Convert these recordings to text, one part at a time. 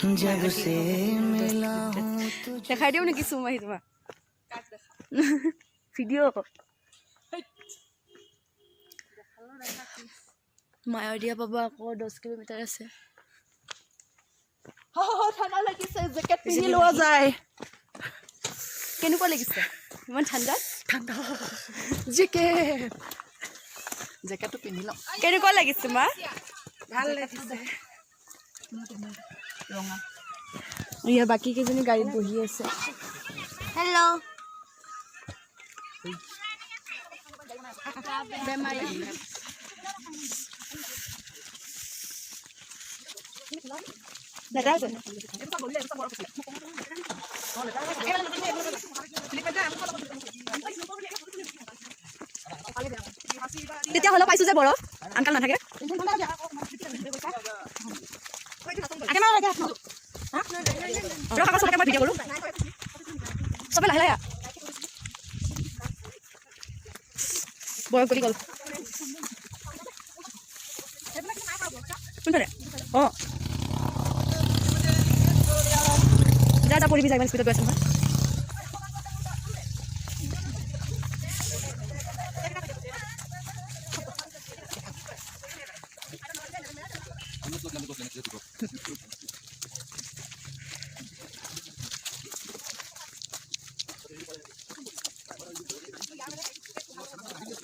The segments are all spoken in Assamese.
जब से मिला हूँ দেখাই দিও নেকি চুম আহি তোমাক ভিডিঅ' মায়'দিয়া পাব আকৌ 10 কিলোমিটাৰ আছে ঠাণ্ডা লাগিছে জেকেট পিন্ধি লোৱা যায় কেনেকুৱা লাগিছে ইমান ঠাণ্ডা ঠাণ্ডা জেকেট জেকেটটো পিন্ধি লওঁ কেনেকুৱা লাগিছে মা ভাল লাগিছে ৰঙা ইয়াৰ বাকী কেইজনী গাড়ীত বহি আছে হেল্ল' বেমাৰী দাদা তেতিয়া হ'লেও পাইছো যে বৰফ আংকাল নাথাকে মই ভিডিঅ' কৰোঁ চবে লাহে লাহে বৰফ গলি গ'ল কোনফালে অঁ যা যা পৰিবি যা ইমান স্পীডত গৈ আছো নহয়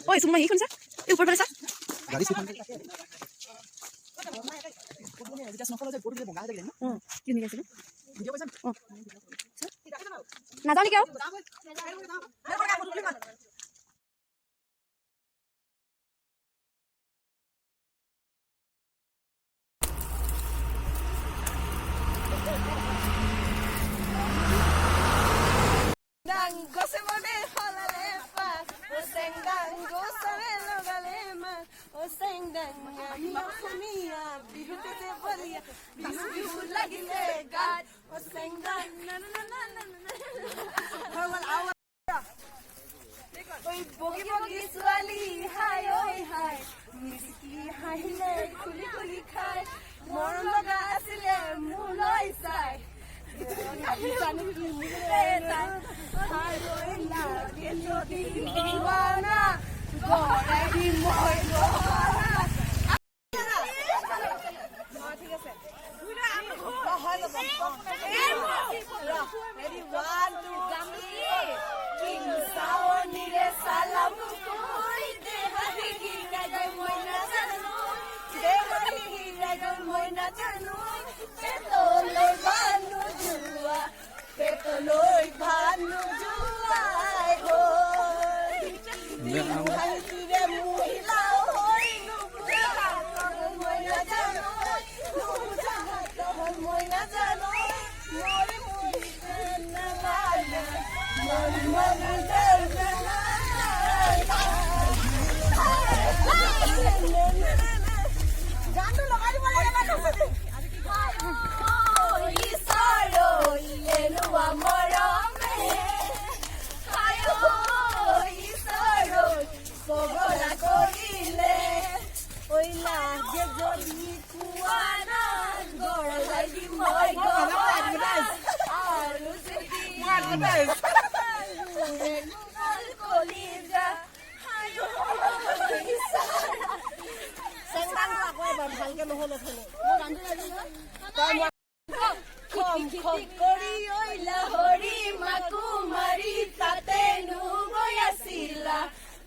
oi semua ikut sa ऊपर pada sa गाड़ी से ini guys নাযাওঁ নেকি আৰু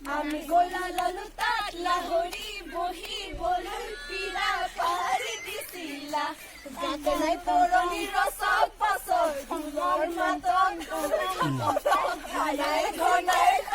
আমি গোলা লালু তাত লাহৰি বহি বলুন পিৰা পাৰি দিছিলা গাতে নাই তৰণি ৰসক পাছৰ ফুলৰ মাতক ঘনাই ঘনাই